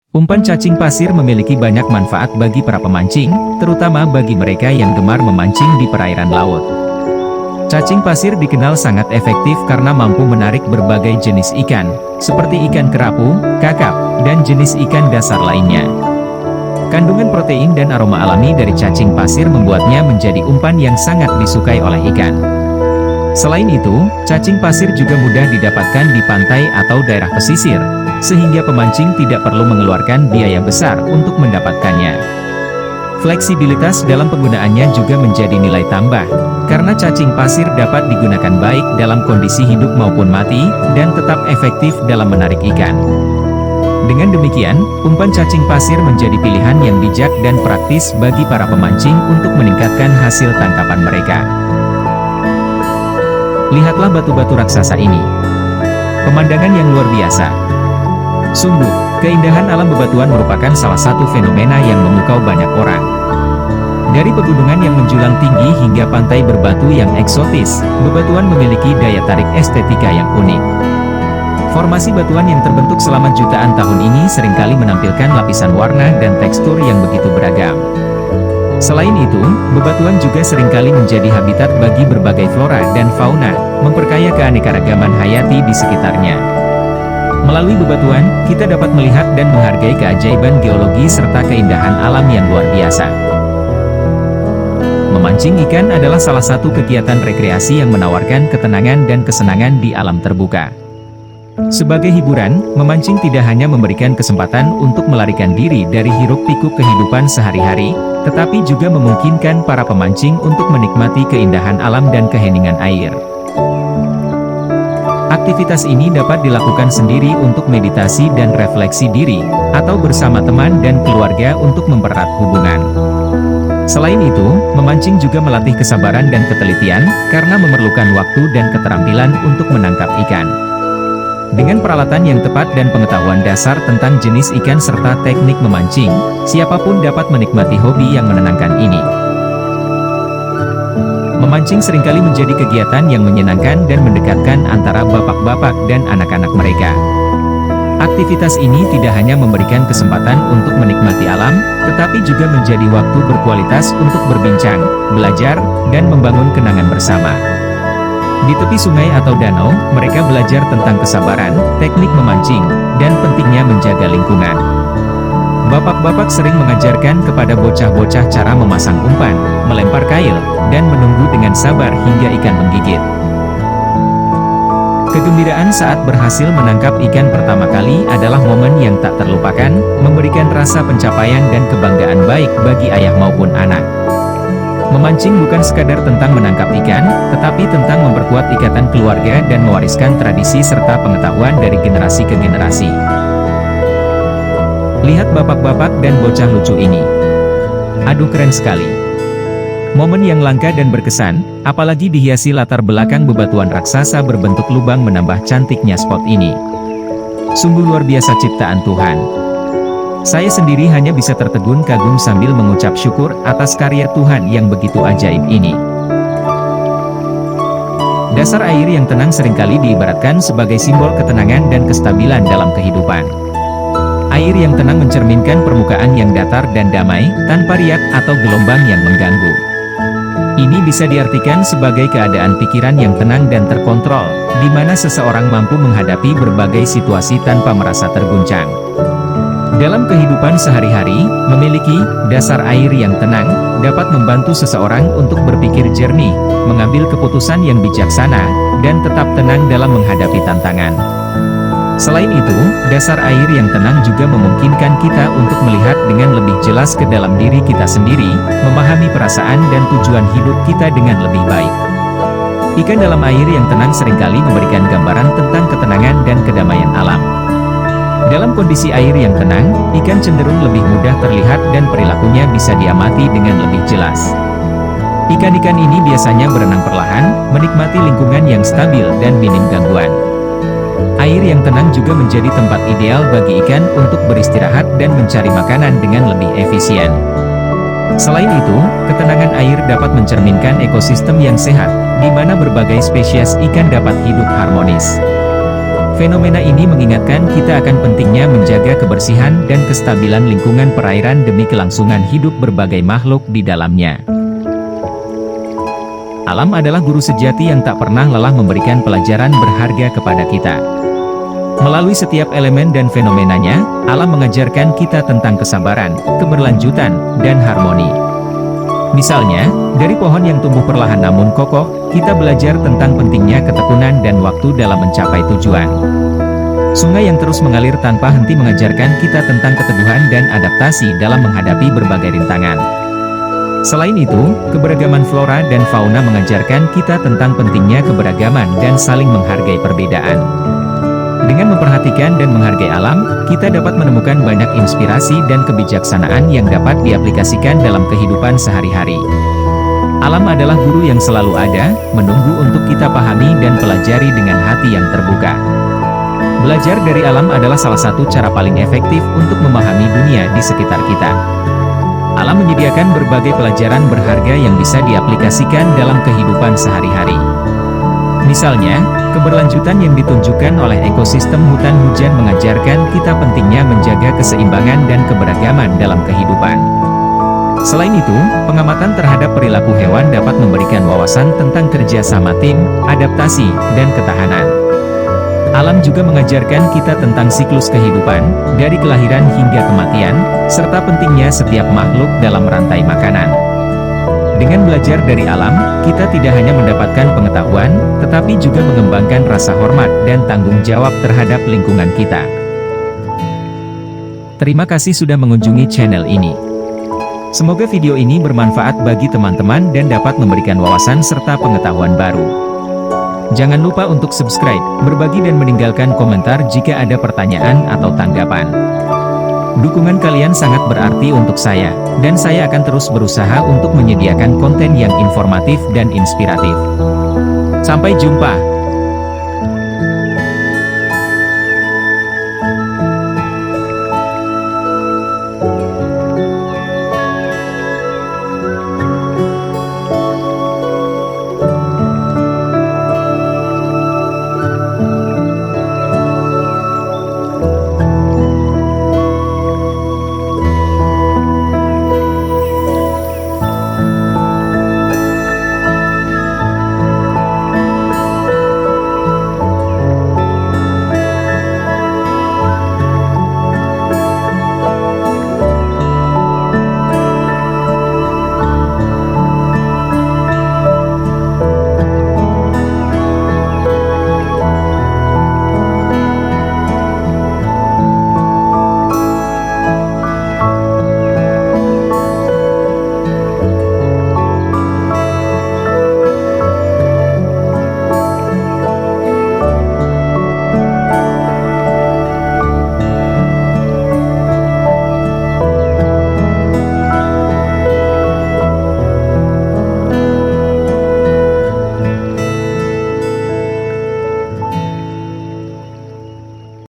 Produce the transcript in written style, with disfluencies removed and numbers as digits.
Umpan cacing pasir memiliki banyak manfaat bagi para pemancing, terutama bagi mereka yang gemar memancing di perairan laut. Cacing pasir dikenal sangat efektif karena mampu menarik berbagai jenis ikan, seperti ikan kerapu, kakap, dan jenis ikan dasar lainnya. Kandungan protein dan aroma alami dari cacing pasir membuatnya menjadi umpan yang sangat disukai oleh ikan. Selain itu, cacing pasir juga mudah didapatkan di pantai atau daerah pesisir, sehingga pemancing tidak perlu mengeluarkan biaya besar untuk mendapatkannya. Fleksibilitas dalam penggunaannya juga menjadi nilai tambah, karena cacing pasir dapat digunakan baik dalam kondisi hidup maupun mati, dan tetap efektif dalam menarik ikan. Dengan demikian, umpan cacing pasir menjadi pilihan yang bijak dan praktis bagi para pemancing untuk meningkatkan hasil tangkapan mereka. Lihatlah batu-batu raksasa ini. Pemandangan yang luar biasa. Sungguh, keindahan alam bebatuan merupakan salah satu fenomena yang memukau banyak orang. Dari pegunungan yang menjulang tinggi hingga pantai berbatu yang eksotis, bebatuan memiliki daya tarik estetika yang unik. Formasi batuan yang terbentuk selama jutaan tahun ini seringkali menampilkan lapisan warna dan tekstur yang begitu beragam. Selain itu, bebatuan juga seringkali menjadi habitat bagi berbagai flora dan fauna, memperkaya keanekaragaman hayati di sekitarnya. Melalui bebatuan, kita dapat melihat dan menghargai keajaiban geologi serta keindahan alam yang luar biasa. Memancing ikan adalah salah satu kegiatan rekreasi yang menawarkan ketenangan dan kesenangan di alam terbuka. Sebagai hiburan, memancing tidak hanya memberikan kesempatan untuk melarikan diri dari hiruk-pikuk kehidupan sehari-hari, tetapi juga memungkinkan para pemancing untuk menikmati keindahan alam dan keheningan air. Aktivitas ini dapat dilakukan sendiri untuk meditasi dan refleksi diri, atau bersama teman dan keluarga untuk mempererat hubungan. Selain itu, memancing juga melatih kesabaran dan ketelitian, karena memerlukan waktu dan keterampilan untuk menangkap ikan. Dengan peralatan yang tepat dan pengetahuan dasar tentang jenis ikan serta teknik memancing, siapapun dapat menikmati hobi yang menenangkan ini. Memancing seringkali menjadi kegiatan yang menyenangkan dan mendekatkan antara bapak-bapak dan anak-anak mereka. Aktivitas ini tidak hanya memberikan kesempatan untuk menikmati alam, tetapi juga menjadi waktu berkualitas untuk berbincang, belajar, dan membangun kenangan bersama. Di tepi sungai atau danau, mereka belajar tentang kesabaran, teknik memancing, dan pentingnya menjaga lingkungan. Bapak-bapak sering mengajarkan kepada bocah-bocah cara memasang umpan, melempar kail, dan menunggu dengan sabar hingga ikan menggigit. Kegembiraan saat berhasil menangkap ikan pertama kali adalah momen yang tak terlupakan, memberikan rasa pencapaian dan kebanggaan baik bagi ayah maupun anak. Memancing bukan sekadar tentang menangkap ikan, tetapi tentang memperkuat ikatan keluarga dan mewariskan tradisi serta pengetahuan dari generasi ke generasi. Lihat bapak-bapak dan bocah lucu ini. Aduh, keren sekali. Momen yang langka dan berkesan, apalagi dihiasi latar belakang bebatuan raksasa berbentuk lubang menambah cantiknya spot ini. Sungguh luar biasa ciptaan Tuhan. Saya sendiri hanya bisa tertegun kagum sambil mengucap syukur atas karya Tuhan yang begitu ajaib ini. Dasar air yang tenang seringkali diibaratkan sebagai simbol ketenangan dan kestabilan dalam kehidupan. Air yang tenang mencerminkan permukaan yang datar dan damai, tanpa riak atau gelombang yang mengganggu. Ini bisa diartikan sebagai keadaan pikiran yang tenang dan terkontrol, di mana seseorang mampu menghadapi berbagai situasi tanpa merasa terguncang. Dalam kehidupan sehari-hari, memiliki dasar air yang tenang dapat membantu seseorang untuk berpikir jernih, mengambil keputusan yang bijaksana, dan tetap tenang dalam menghadapi tantangan. Selain itu, dasar air yang tenang juga memungkinkan kita untuk melihat dengan lebih jelas ke dalam diri kita sendiri, memahami perasaan dan tujuan hidup kita dengan lebih baik. Ikan dalam air yang tenang seringkali memberikan gambaran tentang ketenangan dan kedamaian alam. Dalam kondisi air yang tenang, ikan cenderung lebih mudah terlihat dan perilakunya bisa diamati dengan lebih jelas. Ikan-ikan ini biasanya berenang perlahan, menikmati lingkungan yang stabil dan minim gangguan. Air yang tenang juga menjadi tempat ideal bagi ikan untuk beristirahat dan mencari makanan dengan lebih efisien. Selain itu, ketenangan air dapat mencerminkan ekosistem yang sehat, di mana berbagai spesies ikan dapat hidup harmonis. Fenomena ini mengingatkan kita akan pentingnya menjaga kebersihan dan kestabilan lingkungan perairan demi kelangsungan hidup berbagai makhluk di dalamnya. Alam adalah guru sejati yang tak pernah lelah memberikan pelajaran berharga kepada kita. Melalui setiap elemen dan fenomenanya, alam mengajarkan kita tentang kesabaran, keberlanjutan, dan harmoni. Misalnya, dari pohon yang tumbuh perlahan namun kokoh, kita belajar tentang pentingnya ketekunan dan waktu dalam mencapai tujuan. Sungai yang terus mengalir tanpa henti mengajarkan kita tentang keteguhan dan adaptasi dalam menghadapi berbagai rintangan. Selain itu, keberagaman flora dan fauna mengajarkan kita tentang pentingnya keberagaman dan saling menghargai perbedaan. Dengan memperhatikan dan menghargai alam, kita dapat menemukan banyak inspirasi dan kebijaksanaan yang dapat diaplikasikan dalam kehidupan sehari-hari. Alam adalah guru yang selalu ada, menunggu untuk kita pahami dan pelajari dengan hati yang terbuka. Belajar dari alam adalah salah satu cara paling efektif untuk memahami dunia di sekitar kita. Alam menyediakan berbagai pelajaran berharga yang bisa diaplikasikan dalam kehidupan sehari-hari. Misalnya, keberlanjutan yang ditunjukkan oleh ekosistem hutan hujan mengajarkan kita pentingnya menjaga keseimbangan dan keberagaman dalam kehidupan. Selain itu, pengamatan terhadap perilaku hewan dapat memberikan wawasan tentang kerja sama tim, adaptasi, dan ketahanan. Alam juga mengajarkan kita tentang siklus kehidupan, dari kelahiran hingga kematian, serta pentingnya setiap makhluk dalam rantai makanan. Dengan belajar dari alam, kita tidak hanya mendapatkan pengetahuan, tetapi juga mengembangkan rasa hormat dan tanggung jawab terhadap lingkungan kita. Terima kasih sudah mengunjungi channel ini. Semoga video ini bermanfaat bagi teman-teman dan dapat memberikan wawasan serta pengetahuan baru. Jangan lupa untuk subscribe, berbagi dan meninggalkan komentar jika ada pertanyaan atau tanggapan. Dukungan kalian sangat berarti untuk saya, dan saya akan terus berusaha untuk menyediakan konten yang informatif dan inspiratif. Sampai jumpa.